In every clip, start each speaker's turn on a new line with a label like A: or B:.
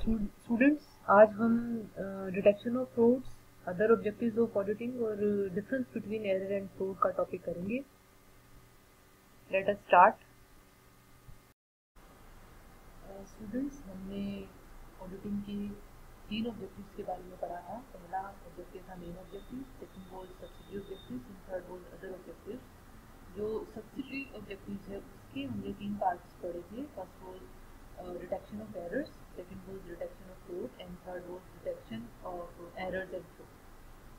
A: Students, आज हम detection of frauds, other objectives of auditing और difference between error and fraud का topic करेंगे। Let us start. स्टूडेंट्स, हमने ऑडिटिंग के 3 ऑब्जेक्टिव्स के बारे में पढ़ा था। पहला ऑब्जेक्टिव था main objective, second was subsidiary objectives and third was other objectives. जो सब्सिडियरी ऑब्जेक्टिव्स है उसके हमने 3 पार्ट्स पढ़े थे। First was detection of errors, second was detection of fraud and third was detection of errors and fraud।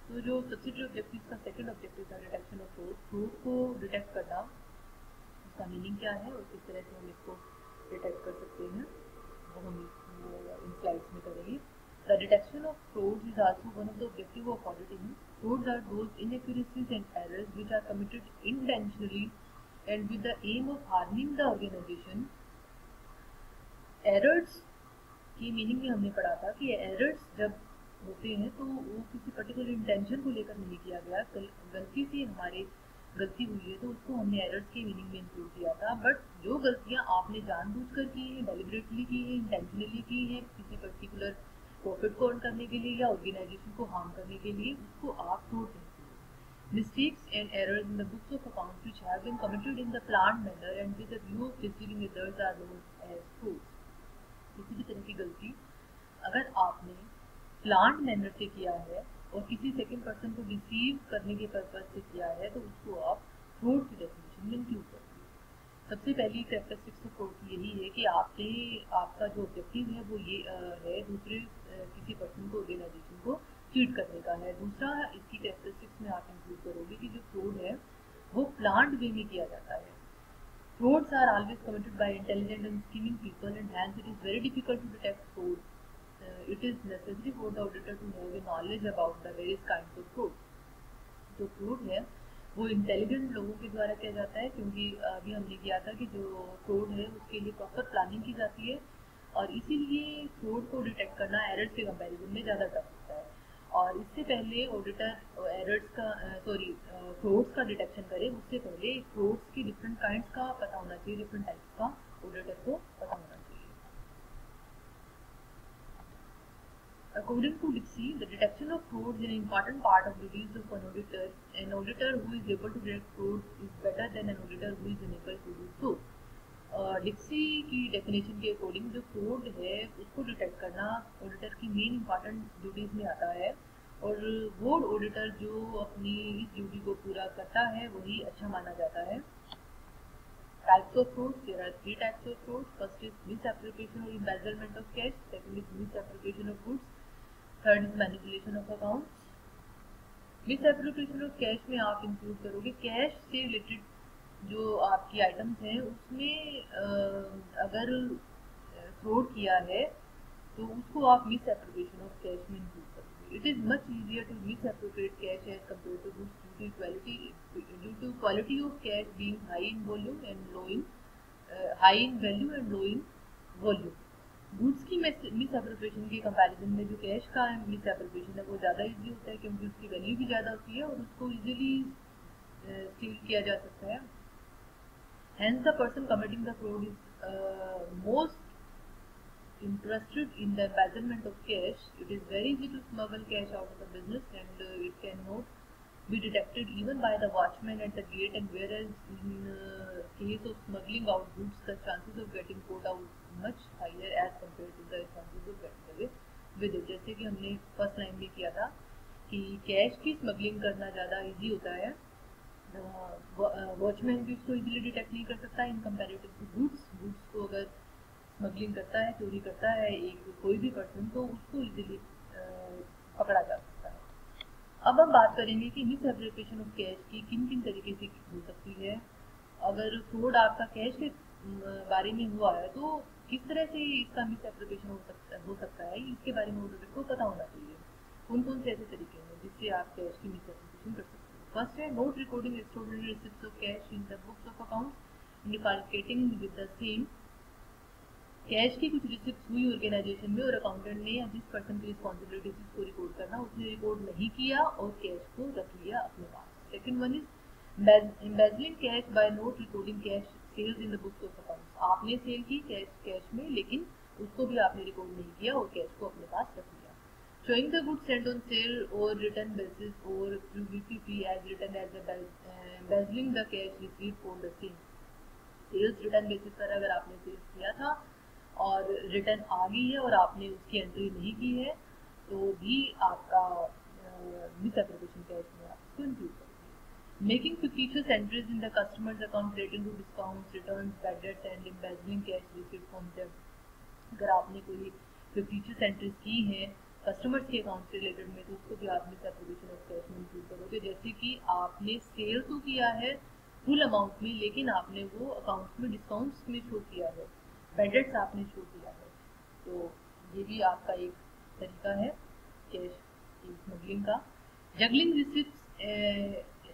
A: तो जो subsidiary objective का second objective था डिटेक्शन ऑफ फ्रॉड, फ्रॉड को डिटेक्ट करना, उसका मीनिंग क्या है और किस तरह से हम इसको डिटेक्ट कर सकते हैं, वो हम इन स्लाइड्स में करेंगे। The detection of fraud is also one of the objective of auditing. Frauds are those inaccuracies and errors which are committed intentionally and with the aim of harming the organisation. Errors की meaning में हमने पढ़ा था कि errors जब होते हैं तो वो किसी पर्टिकुलर इंटेंशन को लेकर नहीं किया गया, गलती से हमारे गलती हुई है तो उसको हमने एरर्स के मीनिंग में इंक्लूड किया था। बट जो गलतियां आपने जानबूझकर की हैं, डेलिबरेटली की हैं, इंटेंशनली की हैं, किसी पर्टिकुलर प्रॉफिट को अर्न करने के लिए या ऑर्गेनाइजेशन को हार्म करने के लिए, उसको आप फ्रॉड कहते हैं। Mistakes and errors in the books of accounts which have been committed in the planned manner and with the view of deceiving others are known as fraud. किसी भी तरह की गलती अगर आपने प्लांट मैनर से किया है और किसी सेकंड पर्सन को डिसीव करने के पर्पज से किया है तो उसको आप फ्रॉड की डेफिनेशन में इंक्लूड करते हैं। सबसे पहली कैरेक्टरिस्टिक्स ऑफ फ्रॉड की यही है कि आपका जो ऑब्जेक्टिव है वो ये है दूसरे किसी पर्सन को, ऑर्गेनाइजेशन को चीट करने का है। दूसरा, इसकी कैरेक्टरिस्टिक्स में आप इंक्लूड करोगे कि जो फ्रॉड है वो प्लांट वे में किया जाता है। Frauds are always committed by intelligent and scheming people, and hence it is very difficult to detect fraud. It is necessary for the auditor to have a knowledge about the various kinds of fraud. जो fraud है वो intelligent लोगों के द्वारा किया जाता है, क्योंकि अभी हमने किया था कि जो फ्रॉड है उसके लिए प्रॉपर प्लानिंग की जाती है और इसीलिए फ्रॉड को डिटेक्ट करना एरर्स के कंपैरिजन में ज़्यादा टफ होता है। और इससे पहले ऑडिटर एरर्स का फ्रॉड्स का डिटेक्शन करे उससे पहले फ्रॉड्स की डिफरेंट काइंड्स का पता होना चाहिए, डिफरेंट टाइप्स का ऑडिटर को पता होना चाहिए। According to Dixie, the detection of fraud is an important part of the duties of an auditor. An auditor who is able to detect fraud is better than an auditor who is unable to do so. डिक्सी की definition के according जो fraud है उसको detect करना auditor की main important duties में आता है और वो ऑडिटर जो अपनी इस ड्यूटी को पूरा करता है वही अच्छा माना जाता है। Types of fraud, there are 3 types of fraud. First is misappropriation और embezzlement of cash, second is misappropriation of goods, third is manipulation of accounts. Misappropriation of cash में आप इंक्लूड करोगे कैश से रिलेटेड जो आपकी आइटम्स हैं उसमें अगर फ्रॉड किया है तो उसको आप मिस एप्रोप्रिएशन ऑफ कैश में इंक्लूड करोगे। It is much easier to misappropriate cash as compare to goods due to quality of cash being high in volume and low in high in value and low in volume. Goods की misappropriation के comparison में जो cash का miss appropriation है वो ज़्यादा easy होता है, क्योंकि उसकी वैल्यू भी ज़्यादा होती है और उसको ईजिली स्टील किया जा सकता है। Hence, the person committing the fraud is most interested in the embezzlement of cash. It is very easy to smuggle cash out of the business, and it cannot be detected even by the watchman at the gate. And whereas in case of smuggling out goods, the chances of getting caught out much higher as compared to the chances of getting away with it. जैसे कि हमने first line में किया था कि cash की smuggling करना ज़्यादा इजी होता है, वॉचमैन भी उसको इजीली डिटेक्ट नहीं कर सकता इन कंपैरेटिव टू गुड्स। गुड्स को अगर स्मगलिंग करता है, चोरी करता है एक कोई भी पर्सन, तो उसको इजीली पकड़ा जा सकता है। अब हम बात करेंगे कि मिस एप्रोप्रिएशन ऑफ कैश की किन किन तरीके से हो सकती है। अगर फ्रॉड आपका कैश के बारे में हुआ है तो किस तरह से इसका मिस एप्रोप्रिएशन हो सकता है, इसके बारे में ऑडिटर को पता होना चाहिए। कौन कौन से ऐसे तरीके हैं जिससे आप कैश की मिस एप्रोप्रिएशन कर सकते हैं। First है note recording extraordinary receipts of cash in the books of accounts and calculating with the same। Cash की कुछ रिसिप्ट हुई ऑर्गेनाइजेशन में और अकाउंटेंट ने या जिस पर्सन की रिस्पॉन्सिबिलिटी थी उसको रिकॉर्ड करना, उसने रिकॉर्ड नहीं किया और कैश को रख लिया अपने पास। Second one is embezzling cash by not recording cash sales in the books of accounts. आपने सेल की कैश में लेकिन उसको भी आपने रिकॉर्ड नहीं किया और कैश को अपने पास रख लिया। Showing the goods sent on sale or return basis or QVP as written as embezzling the cash received for the same। Sales return basis पर अगर आपने सेल्स किया था और रिटर्न आ गई है और आपने उसकी एंट्री नहीं की है तो भी आपका मिस एप्लीकेशन कैश में आप इसको इंक्लूड करेंगे। Making fictitious entries in the customers account relating to discounts returns bad debts and embezzling cash received from them. अगर आपने कोई फिक्टिशियस एंट्रीज की हैं कस्टमर्स के अकाउंट से रिलेटेड में तो उसको भी आप मिस एप्लीकेशन ऑफ कैश में इंक्लूड करोगे। जैसे कि आपने सेल तो किया है फुल अमाउंट में लेकिन आपने वो अकाउंट्स में डिस्काउंट्स में शो किया है, बेडेट्स आपने शो किया है, तो ये भी आपका एक तरीका है कैश की स्मगलिंग का। Juggling receipts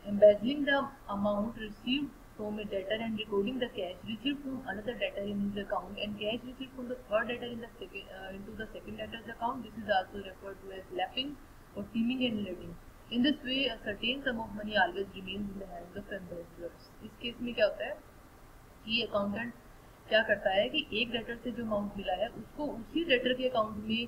A: embezzling the amount received from a debtor and recording the cash received from another debtor in his account and cash received from the third debtor into the second debtor's account. This is also referred to as lapping और teeming and lading. In this way, a certain sum of money always remains in the hands of embezzlers। इस case में क्या होता है कि accountant क्या करता है कि एक डेटर से जो अमाउंट मिला है उसको उसी डेटर के अकाउंट में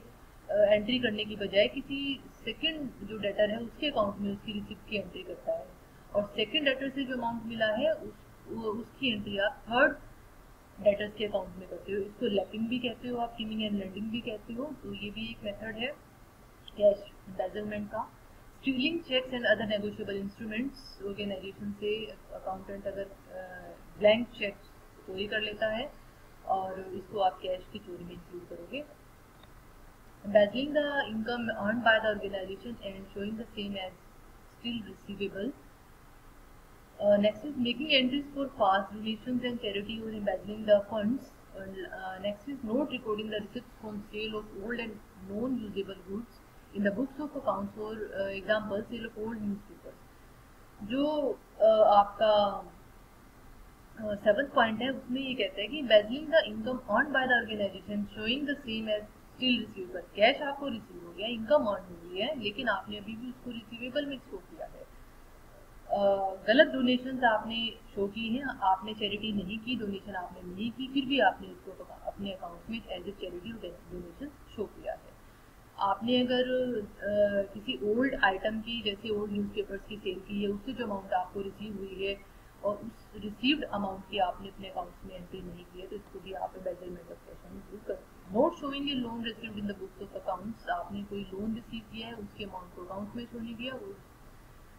A: एंट्री करने की बजाय किसी सेकंड जो डेटर है उसके अकाउंट में उसकी रिसिप्ट की एंट्री करता है और सेकंड डेटर से जो अमाउंट मिला है उसकी एंट्री आप थर्ड डेटर्स के अकाउंट में करते हो। इसको लैपिंग भी कहते हो आप, टीमिंग एंड लेंडिंग भी कहते हो। तो ये भी एक मेथड है कैश एम्बेजलमेंट का। Stealing cheques and other negotiable instruments. Organisation से अकाउंटेंट अगर ब्लैंक चेक चोरी कर लेता है और इसको आप कैश की चोरी में इंक्लूड करोगे। Embezzling the income earned by the organization and showing the same as still receivable। Next is making entries for past donations and charity or embezzling the funds। Next is not recording the receipts from sale of old and non-usable goods in the books of accounts। for example sale of old newspapers। जो आपका 7th point है उसमें ये कहता है कि embezzling the income earned by the organization showing the same as still receivable। Cash आपको receive हो गया, इनकम अर्न हो गई है लेकिन आपने अभी भी उसको रिसीवेबल में शो किया है। गलत डोनेशन आपने शो की है, आपने चैरिटी नहीं की, डोनेशन आपने नहीं की, फिर भी आपने उसको अपने अकाउंट में as a charity donation show किया है। आपने अगर किसी ओल्ड आइटम की जैसे ओल्ड न्यूज़पेपर्स की सेल की है उससे जो अमाउंट आपको रिसीव हुई है और उस रिसीव्ड अमाउंट की आपने अपने अकाउंट्स में एंट्री नहीं की है तो इसको भी आप एम्बेजलमेंट ऑफ कैश में इंक्लूड कर सकते हैं। Note showing A loan received in the books of accounts. आपने कोई लोन रिसीव किया है उसके अमाउंट को अकाउंट में शो नहीं किया, उस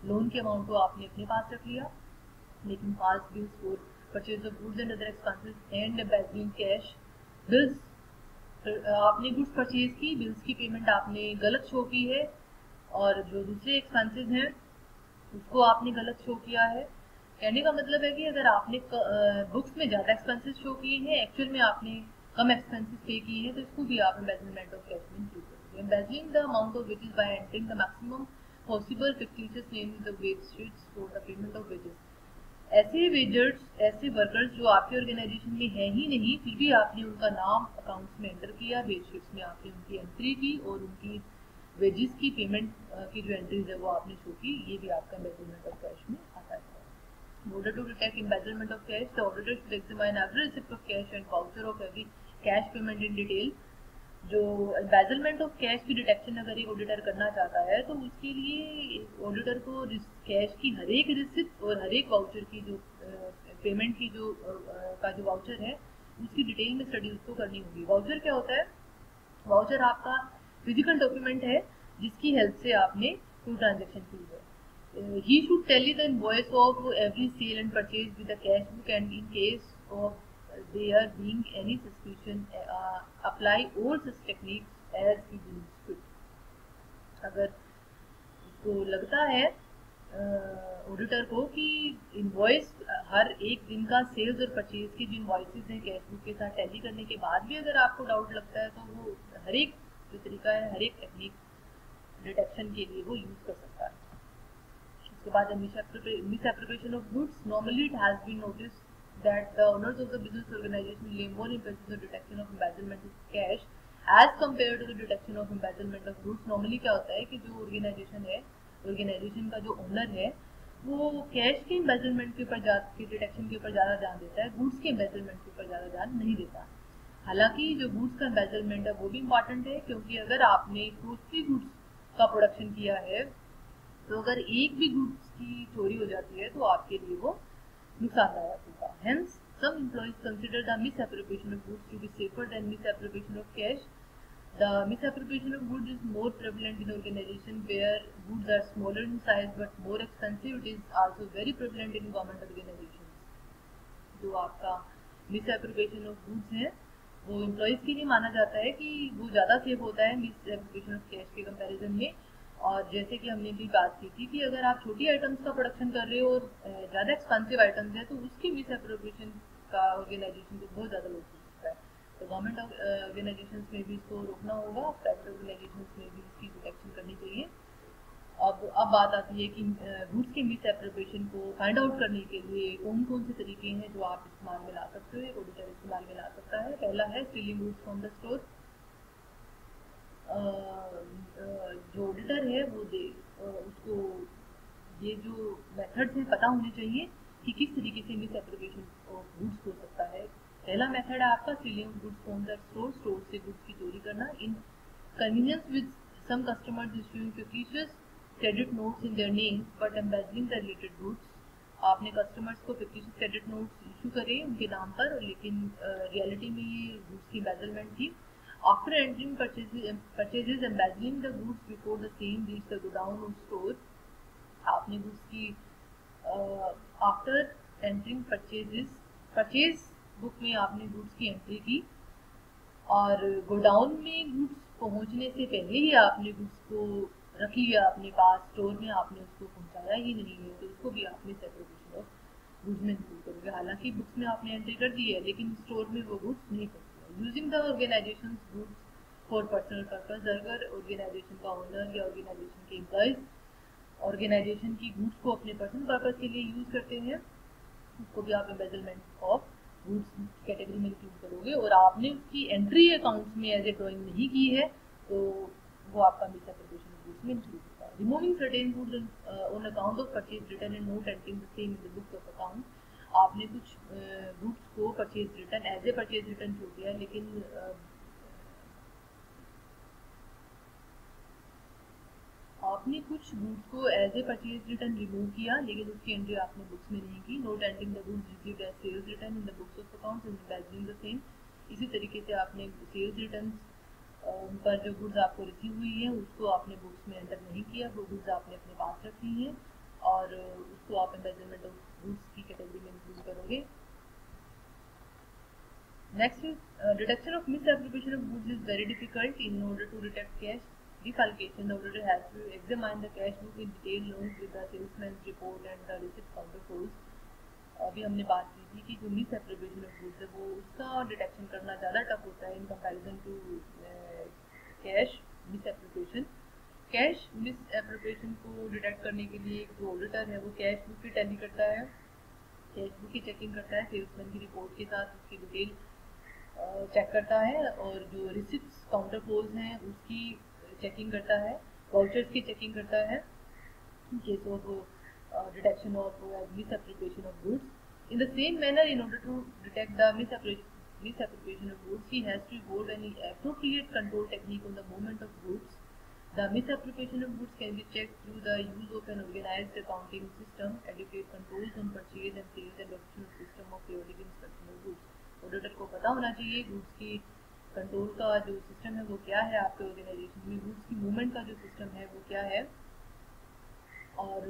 A: लोन के अमाउंट को आपने अपने पास रख लिया। लेकिन pass bills for purchase of goods and other expenses and embezzling cash. Bills आपने गुड्स परचेज की, बिल्स की पेमेंट आपने गलत शो की है और जो दूसरे एक्सपेंसेस हैं उसको आपने गलत शो किया है। कहने का मतलब है कि अगर आपने बुक्स में ज़्यादा एक्सपेंसेस शो किए हैं एक्चुअल में आपने कम एक्सपेंसेस पे किए हैं तो इसको भी आप एम्बेजलमेंट ऑफ कैश में इंक्लूड करोगे। Embezzling the amount of wages by entering the maximum possible fictitious name in the wage sheets for the payment of wages. ऐसे वेजर्स, ऐसे वर्कर्स जो आपके ऑर्गेनाइजेशन में है ही नहीं फिर भी आपने उनका नाम अकाउंट्स में एंटर किया, वेज शीट्स में आपने उनकी एंट्री की और उनकी वेजेस की पेमेंट की जो एंट्रीज है वो आपने शो की, ये भी आपका एम्बेजलमेंट ऑफ कैश में आता है। In order to detect embezzlement of cash, the auditor should examine every receipt of cash and voucher of every cash payment in detail। जो embezzlement of cash की डिटेक्शन अगर एक ऑडिटर करना चाहता है तो उसके लिए ऑडिटर को कैश की हर एक रिसिप्ट और हर एक वाउचर की जो पेमेंट की जो का जो वाउचर है उसकी डिटेल में स्टडी उसको करनी होगी। वाउचर क्या होता है? वाउचर आपका फिजिकल डॉक्यूमेंट है जिसकी हेल्प से आपने कोई ट्रांजेक्शन की है। He should tally the invoice of every sale and purchase with the cash book and in case of there being any suspicion apply all such techniques as he deems fit। अगर उसको लगता है auditor को कि invoice हर एक दिन का sales और परचेज की जो इनवॉइसेस हैं कैश बुक के साथ टैली करने के बाद भी अगर आपको डाउट लगता है तो वो हर एक जो तरीका है हर एक टेक्निक डिटेक्शन के लिए वो यूज़ कर सकता है। उसके बाद misappropriation of goods। Normally it has been noticed that the owners of the business organization lay more emphasis on detection of embezzlement of cash as compared to the detection of embezzlement of goods। Normally क्या होता है कि जो organisation है, organisation का जो owner है वो कैश के एम्बेजलमेंट के ऊपर डिटेक्शन के ऊपर ज़्यादा ध्यान देता है, गुड्स के एम्बेजलमेंट के ऊपर ज़्यादा ध्यान नहीं देता। हालांकि जो गुड्स का एम्बेजलमेंट है वो भी इम्पॉर्टेंट है, क्योंकि अगर आपने कॉस्टली गुड्स का प्रोडक्शन किया है तो अगर एक भी गुड्स की चोरी हो जाती है तो आपके लिए वो नुकसानदायक होगा। Hence, some employees consider the misappropriation of goods to be safer than misappropriation of cash. The misappropriation of goods is more prevalent in organizations where goods are smaller in size but more expensive. It is also very prevalent in government organizations. जो आपका misappropriation of goods है वो employees के लिए माना जाता है कि वो ज़्यादा सेफ होता है misappropriation of cash के कंपैरिजन में। और जैसे कि हमने भी बात की थी कि अगर आप छोटी आइटम्स का प्रोडक्शन कर रहे हो और ज़्यादा एक्सपेंसिव आइटम्स है तो उसकी मिसएप्रोप्रिएशन का ऑर्गेनाइजेशन को बहुत ज़्यादा लॉस हो सकता है। तो गवर्नमेंट ऑर्गेनाइजेशंस में भी इसको रोकना होगा, प्राइवेट ऑर्गेनाइजेशंस में भी इसकी प्रोटेक्शन करनी चाहिए। अब बात आती है कि गुड्स के मिसएप्रोप्रिएशन को फाइंड आउट करने के लिए कौन कौन से तरीके हैं जो आप इस्तेमाल में ला सकते हो, ऑडिटर इस्तेमाल में ला सकता है। पहला है stealing goods from the store. जो ऑडिटर है वो उसको ये जो मेथड्स हैं पता होने चाहिए कि किस तरीके से मिसएप्रोप्रिएशन ऑफ गुड्स हो सकता है। पहला मेथड है आपका stealing goods from the store से गुड्स की चोरी करना। In convenience with some customers issuing fictitious credit notes in their names but embezzling the related goods. आपने कस्टमर्स को फिक्टिशियस क्रेडिट नोट्स इशू करे उनके नाम पर, लेकिन रियलिटी में ये गुड्स की एम्बेजलमेंट थी। After entering purchases embezzling the goods before the same reach the godown or store। आपने goods की after entering परचेज बुक में आपने goods की एंट्री की और गोडाउन में गुड्स पहुंचने से पहले ही आपने गुड्स को रख लिया अपने पास, स्टोर में आपने उसको पहुंचाया ही नहीं है, तो उसको भी आपने सेपरेशन ऑफ गुड्स में इंक्लूड करोगे। हालांकि बुक्स में आपने एंट्री कर दी है लेकिन स्टोर में वो गुड्स नहीं पहुंचे। Using the organisation goods for personal purpose. अगर ऑर्गेनाइजेशन का ओनर या ऑर्गेनाइजेशन के एम्प्लॉयज ऑर्गेनाइजेशन की गुड्स को अपने पर्सनल पर्पज के लिए यूज करते हैं उसको भी आप एम्बेजलमेंट ऑफ गुड्स कैटेगरी में इंक्लूड करोगे। और आपने उसकी एंट्री अकाउंट्स में एज ए ड्राइंग नहीं की है तो वो आपका मिसएप्रोप्रिएशन ऑफ गुड्स में इंक्लूड होता है। Removing certain goods on account of purchase return and not entering the same in the book of account. आपने कुछ गुड्स को purchase return as a purchase return छोड़ दिया, लेकिन आपने कुछ गुड्स को as a purchase return remove किया लेकिन उसकी एंट्री आपने बुक्स में नहीं की। Not entering the goods received as sales return in the books of accounts and embezzling the same. इसी तरीके से आपने सेल्स रिटर्न पर जो गुड्स आपको रिसीव हुई है उसको आपने बुक्स में एंटर नहीं किया, वो गुड्स आपने अपने पास रख ली हैं और उसको आप एम्बेजलमेंट ऑफ गुड्स की कैटेगरी में इंक्लूड करोगे। Next is detection of misappropriation of goods is very difficult. In order to detect cash defalcation, the auditor has to examine the cash book in detail along with the salesman's report and the receipt counterfoils। अभी हमने बात की थी कि जो misappropriation of goods है वो उसका डिटेक्शन करना ज़्यादा टफ होता है in comparison to cash misappropriation. Cash misappropriation को डिटेक्ट करने के लिए जो ऑडिटर है वो कैश बुक की टैली करता है, कैश बुक की चेकिंग करता है, सेल्समैन की रिपोर्ट के साथ उसकी डिटेल चेक करता है और जो रिसिप्ट्स काउंटरफोल्स हैं उसकी चेकिंग करता है, वाउचर्स की चेकिंग करता है in case of detection of misappropriation of goods. In the same manner, in order to detect the misappropriation of goods, he has to evolve an appropriate control technique on the movement of goods. The misappropriation of goods can be checked through the use of an organized accounting system, adequate controls on purchase and sales, and adoption of system of periodic inspection of goods. Auditor को पता होना चाहिए goods की control का जो system है वो क्या है आपके ऑर्गेनाइजेशन में, गुड्स की मूवमेंट का जो सिस्टम है वो क्या है और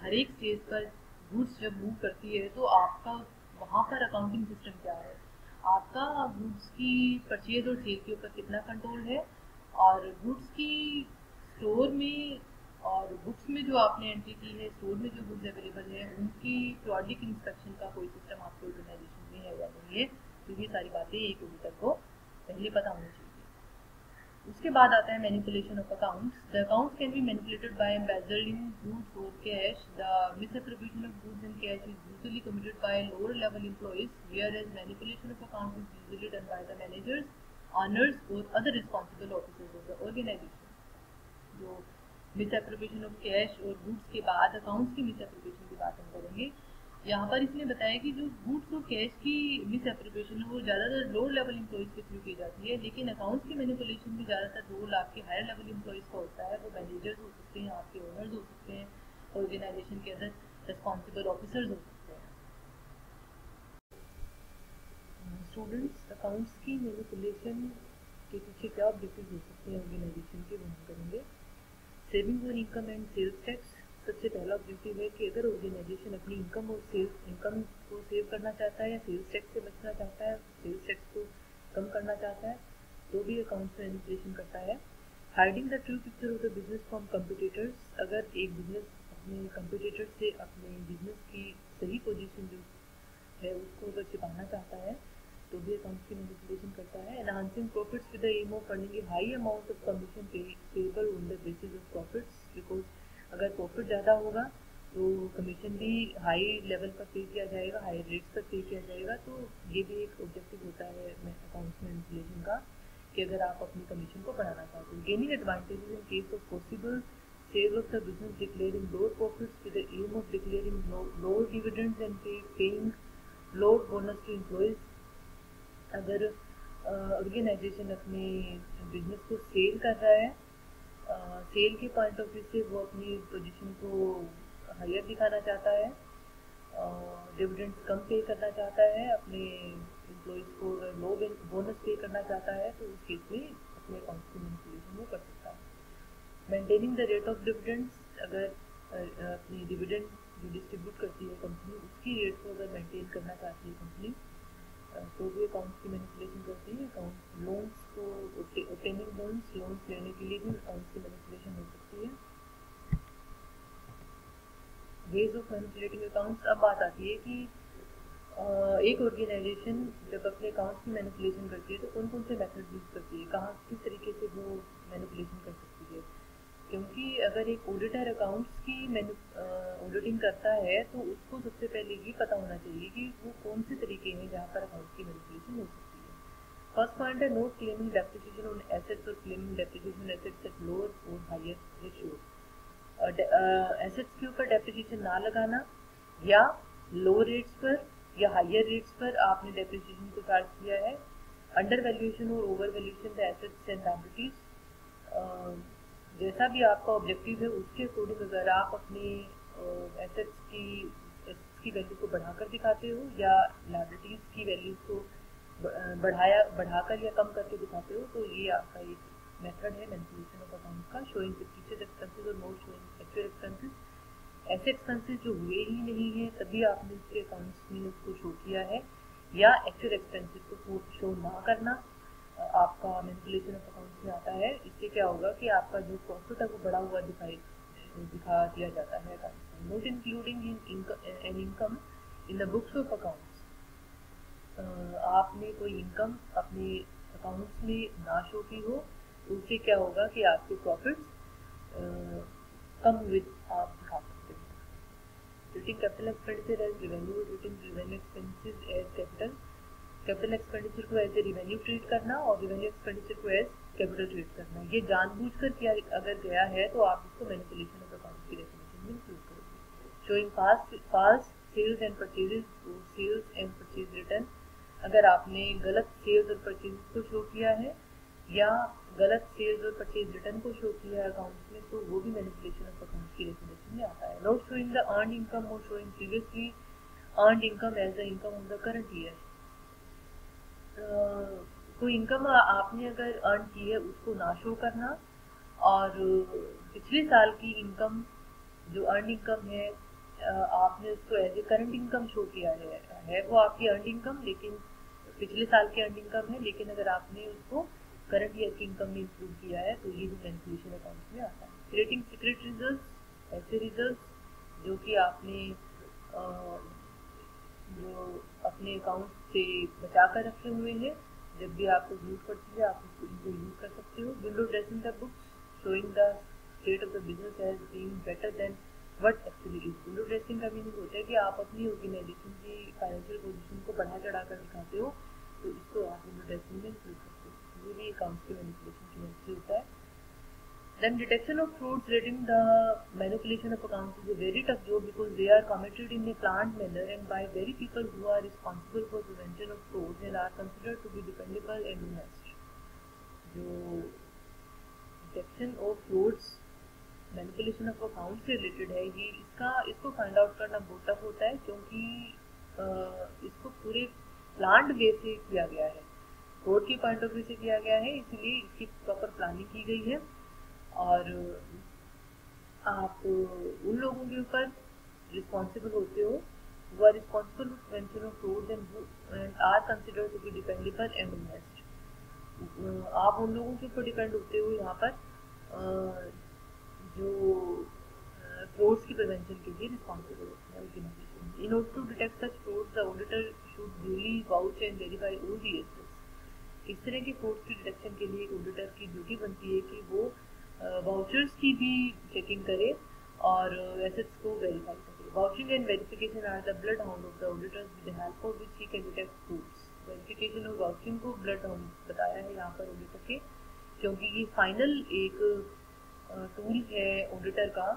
A: हर एक स्टेज पर गुड्स जब मूव करती है तो आपका वहाँ पर अकाउंटिंग सिस्टम क्या है, आपका गुड्स की परचेज और सेल के ऊपर कितना कंट्रोल है और गुड्स की स्टोर में और बुक्स में जो आपने एंट्री की है, स्टोर में जो गुड्स अवेलेबल है उनकी पीरियोडिक इंस्पेक्शन का कोई सिस्टम आपके ऑर्गेनाइजेशन में है या नहीं है। तो ये सारी बातें एक ऑडिटर को पहले पता होनी चाहिए। उसके बाद आता है manipulation of accounts. The accounts can be manipulated by embezzling goods और cash. The misappropriation of goods and cash is usually committed by lower level employees, whereas manipulation of accounts is usually done by the managers, owners और other responsible officers of the organisation. जो misappropriation of cash और goods के बाद accounts की misappropriation की बात हम करेंगे। यहाँ पर इसने बताया कि जो गुड्स और कैश की मिस एप्रोप्रिएशन है वो ज़्यादातर लोअर लेवल एम्प्लॉयज़ के थ्रू की जाती है, लेकिन अकाउंट्स की मैनिपुलेशन में ज़्यादातर रोल आपके हायर लेवल एम्प्लॉयज़ का होता है। वो मैनेजर्स हो सकते हैं, आपके ओनर्स हो सकते हैं, ऑर्गेनाइजेशन के अदर रिस्पॉन्सिबल ऑफिसर्स हो सकते हैं। स्टूडेंट्स, अकाउंट्स की मैनिपुलेशन के पीछे क्या ऑब्जेक्टिव हो सकते हैं ऑर्गेनाइजेशन के, वो हम करेंगे। Saving on income and sales tax. सबसे पहला ऑब्जेक्टिव है कि अगर ऑर्गेनाइजेशन अपनी इनकम और सेल्स इनकम को सेव करना चाहता है या सेल्स टैक्स से बचना चाहता है, सेल्स टैक्स को कम करना चाहता है, तो भी अकाउंट्स मैनिपुलेशन करता है। Hiding the true picture of the business from competitors. अगर एक बिजनेस अपने कंपिटिटर से अपने बिजनेस की सही पोजीशन जो है उसको अगर छिपाना चाहता है, तो भी अकाउंट्स की मैनिपुलेशन करता है। Enhancing profits with the aim of earning a high amount of commission payable on the basis of profits. Because अगर प्रॉफिट ज़्यादा होगा तो कमीशन भी हाई लेवल पर पे किया जाएगा, हाई रेट्स पर पे किया जाएगा। तो ये भी एक ऑब्जेक्टिव होता है अकाउंट्स मैनिपुलेशन का, कि अगर आप अपनी कमीशन को बढ़ाना चाहते हो। Gaining advantages in case of possible sale of the business, declaring lower profits with the aim of declaring lower dividends and paying lower bonus to employees. अगर ऑर्गेनाइजेशन अपने बिजनेस को सेल कर रहा है, सेल के पॉइंट ऑफ व्यू से वो अपनी पोजीशन को हायर दिखाना चाहता है, डिविडेंड्स कम पे करना चाहता है, अपने एम्प्लॉयज़ को अगर लो बोनस पे करना चाहता है, तो उस केस में अपने अकाउंट्स की मैनिपुलेशन वो कर सकता है। Maintaining the rate of dividends. अगर अपनी डिविडेंड जो डिस्ट्रीब्यूट करती है कंपनी, उसकी रेट को अगर मेंटेन करना चाहती है कंपनी, तो भी अकाउंट्स की मैनिपुलेशन करती है। अकाउंट लोन्स को ऑब्टेनिंग लोन्स लेने के लिए भी अकाउंट्स की मैनिपुलेशन हो सकती है। Ways of manipulating accounts. अब बात आती है कि एक ऑर्गेनाइजेशन जब अपने अकाउंट्स की मैनिपुलेशन करती है तो कौन कौन से मेथड यूज करती है, कहाँ किस तरीके से वो मैनिपुलेशन कर सकती है। क्योंकि अगर एक ऑडिटर अकाउंट्स की ऑडिटिंग करता है तो उसको सबसे पहले ये पता होना चाहिए कि वो कौन से तरीके हैं जहाँ पर अकाउंट्स की मैनिपुलेशन हो सकती है। फर्स्ट पॉइंट है not claiming depreciation on assets और claiming depreciation assets at lower और हायर रेशियो। एसेट्स के ऊपर डेप्रिसिएशन ना लगाना, या लो रेट्स पर या हायर रेट्स पर आपने डेप्रिसिएशन को चार्ज किया है। अंडर वैल्यूएशन और over valuation the assets and liabilities. जैसा भी आपका ऑब्जेक्टिव है उसके अकॉर्डिंग अगर आप अपने एसेट्स की वैल्यू को बढ़ाकर दिखाते हो या लायबिलिटीज की वैल्यूज को बढ़ाकर या कम करके दिखाते हो, तो ये आपका एक मेथड है मैनिपुलेशन ऑफ अकाउंट का। शोइंग फिक्टिशियस एक्सपेंसेस और नॉट शोइंग एक्चुअल एक्सपेंसेस। ऐसे एक्सपेंसेस जो हुए ही नहीं है तभी आपने उसके अकाउंट्स में उसको शो किया है, या एक्चुअल एक्सपेंसेस को शो ना करना आपका मैनिपुलेशन ऑफ अकाउंट्स में आता है। इससे क्या होगा कि आपका जो प्रॉफिट है वो बढ़ा हुआ दिखा दिया जाता है अकाउंट्स में। Note including an income in the books of accounts. आपने कोई इनकम अपने अकाउंट्स में ना शो की हो तो उससे क्या होगा कि आपके प्रॉफिट्स कम हुए आप दिखा सकते हैं। Treating capital expenditure as revenue, treating revenue expenses as capital expenditure को एज ए रेवेन्यू ट्रीट करना और रेवेन्यू एक्सपेंडिचर को एज कैपिटल ट्रीट करना। ये जानबूझकर किया अगर गया है तो आप इसको मैनिपुलेशन ऑफ अकाउंट्स की डेफिनेशन में इंक्लूड करोगे। Showing false sales and purchases, sales and purchase return. अगर आपने गलत सेल्स और परचेज को शो किया है या गलत सेल्स और परचेज रिटर्न को शो किया है अकाउंट्स में, तो वो भी मैनिपुलेशन ऑफ अकाउंट्स की डेफिनेशन में आता है। Not showing the earned income और showing previously earned income as the income of the current year. कोई इनकम आपने अगर अर्न की है उसको ना शो करना, और पिछले साल की इनकम जो अर्न इनकम है आपने उसको as a current income show किया है वो आपकी अर्न इनकम, लेकिन पिछले साल की अर्न इनकम है, लेकिन अगर आपने उसको करंट ईयर की इनकम में इंक्लूड किया है तो ये भी मैनिपुलेशन अकाउंट्स में आता है। Creating secret results. ऐसे रिजल्ट्स जो कि आपने जो अपने अकाउंट से बचा कर रखे हुए हैं, जब भी आपको जरूरत पड़ती है आप उसको इनको यूज कर सकते हो। Window dressing the books, showing the state of the business as being better than what actually is. Window dressing का मीनिंग होता है कि आप अपनी ऑर्गेनाइजेशन की फाइनेंशियल पोजीशन को बढ़ा चढ़ा कर दिखाते हो, तो इसको आप विंडो ड्रेसिंग में इंक्लूड करते हो। ये भी अकाउंट्स के मैनिपुलेशन की वजह से होता है। Then detection of frauds relating the manipulation of accounts is a very tough job because they are committed in a planned manner and by very people who are responsible for prevention of frauds and are considered to be dependable and honest. जो detection of frauds manipulation of account से related है, ये इसको find out करना बहुत tough होता है क्योंकि इसको पूरे प्लान्ड वे से किया गया है, फ्रॉड के पॉइंट ऑफ व्यू से किया गया है, इसलिए इसकी प्रॉपर प्लानिंग की गई है। और आप उन लोगों के ऊपर रिस्पॉन्सिबल होते हो who are responsible for prevention of frauds and are considered to be dependable and honest। आप उन लोगों के ऊपर डिपेंड होते हो यहाँ पर जो फ्रॉड्स की प्रिवेंशन के लिए रिस्पॉन्सिबल होते हैं organisation. In order to detect such frauds the auditor should duly vouch and verify all the assets. इस तरह के फ्रॉड्स की डिटेक्शन के लिए एक ऑडिटर की ड्यूटी बनती है कि वो वाउचर्स की भी चेकिंग करे और एसेट्स को वेरीफाई करे। Vouching and verification are the bloodhound of the auditors with the help of which he can detect frauds. Verification और वाउचिंग को ब्लड हाउंड बताया है यहाँ पर ऑडिटर के, क्योंकि ये फाइनल एक टूल है ऑडिटर का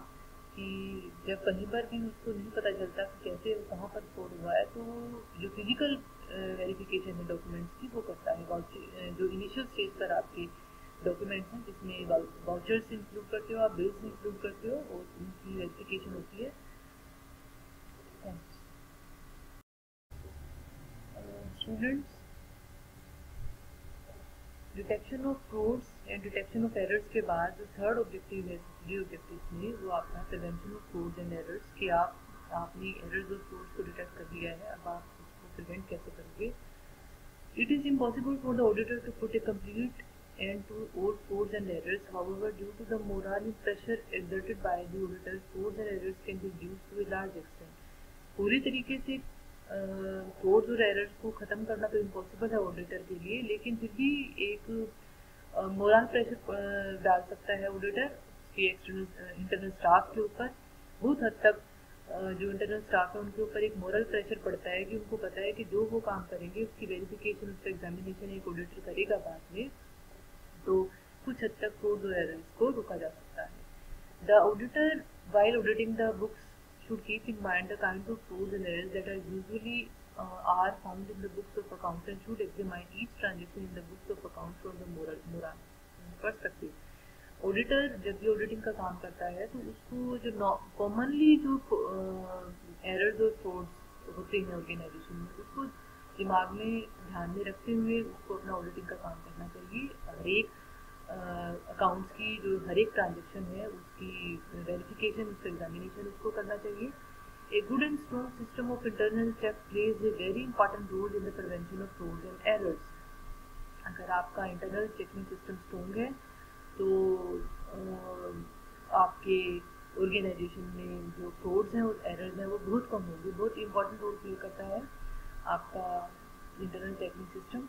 A: कि जब कहीं पर भी उसको नहीं पता चलता कि कैसे कहाँ पर फ्रॉड हुआ है तो जो फिजिकल वेरिफिकेशन है डॉक्यूमेंट्स की वो करता है। जो इनिशियल स्टेज पर आपके डॉक्यूमेंट्स हैं जिसमें वाउचर्स इंक्लूड करते हो, आप बिल्स इंक्लूड करते हो और उनकी वेरिफिकेशन होती है। Students, detection of frauds and detection of errors के बाद जो थर्ड ऑब्जेक्टिव है थ्री ऑब्जेक्टिव्स में, वो आपका prevention of frauds and errors कि आपने एरर्स और फ्रॉड्स को डिटेक्ट कर लिया है, अब आप उसको प्रिवेंट कैसे करोगे। It is impossible for the auditor to put a complete end to all frauds and errors. However, due to the moral pressure exerted by the auditors, frauds and errors can be reduced to a large extent. पूरी तरीके से frauds और errors को ख़त्म करना तो impossible है auditor के लिए, लेकिन फिर भी एक मोरल प्रेशर डाल सकता है ऑडिटर के इंटरनल स्टाफ के ऊपर। बहुत हद तक जो इंटरनल स्टाफ है उनके ऊपर एक मोरल प्रेशर पड़ता है कि उनको पता है कि जो वो काम करेंगे उसकी वेरिफिकेशन, उसका एग्जामिनेशन एक ऑडिटर करेगा बाद में, तो कुछ हद तक फ्रॉड और एरर्स को रोका जा सकता है। The auditor while auditing the books should keep in mind the kind of frauds and errors that are usually are found in the books of accounts and should examine each transaction in the books of accounts from the moral perspective। Auditor जब भी auditing का काम करता है तो उसको जो commonly जो एरर्स और फ्रॉड्स होते हैं ऑर्गेनाइजेशन में, उसको दिमाग में ध्यान में रखते हुए उसको अपना ऑडिटिंग का काम करना चाहिए। हर एक अकाउंट्स की जो हर एक ट्रांजेक्शन है उसकी वेरिफिकेशन, उसका एग्जामिनेशन उसको करना चाहिए। A good and strong system of internal check plays a very important role in the prevention of frauds and errors. अगर आपका इंटरनल चेकिंग सिस्टम स्ट्रॉन्ग है तो आपके ऑर्गेनाइजेशन में जो फ्रॉड्स हैं और एरर्स हैं वो बहुत कम होंगे। बहुत इंपॉर्टेंट रोल प्ले करता है आपका internal checking system.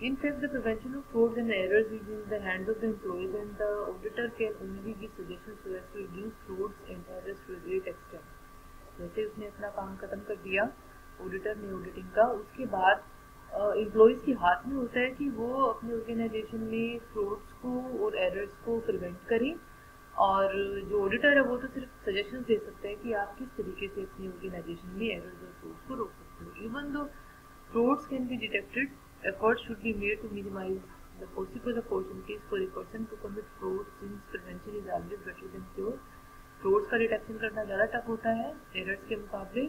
A: In fact, the prevention of frauds and errors is in the hands of the employees, and the auditor can only give suggestions so as to reduce frauds and errors to a great extent। जैसे उसने अपना काम खत्म कर दिया auditor ने auditing का, उसके बाद एम्प्लॉयज़ के हाथ में होता है कि वो अपने ऑर्गेनाइजेशन में फ्रॉड्स को और एरर्स को प्रिवेंट करें, और जो ऑडिटर है वो तो सिर्फ सजेशन दे सकता है कि आप किस तरीके से अपनी ऑर्गेनाइजेशन में एरर्स और फ्रॉड्स को रोक सकते हो। Even though frauds can be detected, efforts should be made to minimize the possible opportunities for a person to commit fraud, since prevention is always better than cure। Frauds का detection करना ज़्यादा tough होता है errors के मुकाबले,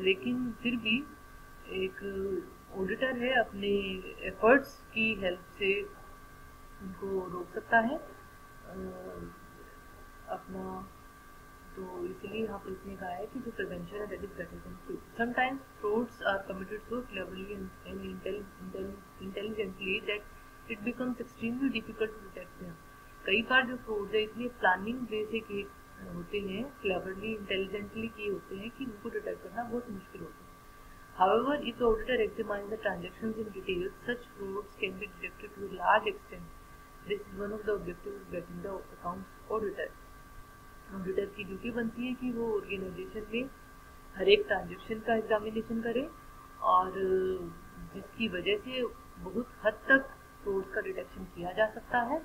A: लेकिन फिर भी एक ऑडिटर है अपने एफर्ट्स की हेल्प से उनको रोक सकता है अपना। तो इसलिए यहाँ पर इसने कहा है कि जो प्रिवेंशन है that is better than cure. Sometimes frauds are committed so cleverly and intelligently that it becomes extremely difficult to detect them. कई बार जो फ्रॉड्स है इतनी प्लानिंग वे से किए होते हैं, क्लेवरली इंटेलिजेंटली किए होते हैं कि उनको डिटेक्ट करना बहुत मुश्किल होता है। However, if the auditor examines the transactions in detail, such frauds can be detected to a large extent. This is one of the objectives of getting the accounts auditor. Auditor की duty बनती है कि वो organisation में हर एक transaction का examination करे, और जिसकी वजह से बहुत हद तक फ्रॉड का डिटेक्शन किया जा सकता है,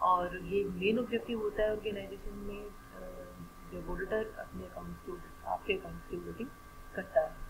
A: और ये मेन ऑब्जेक्टिव होता है ऑर्गेनाइजेशन में जब ऑडिटर अपने अकाउंट्स की आपके अकाउंट्स की ऑडिटिंग करता है।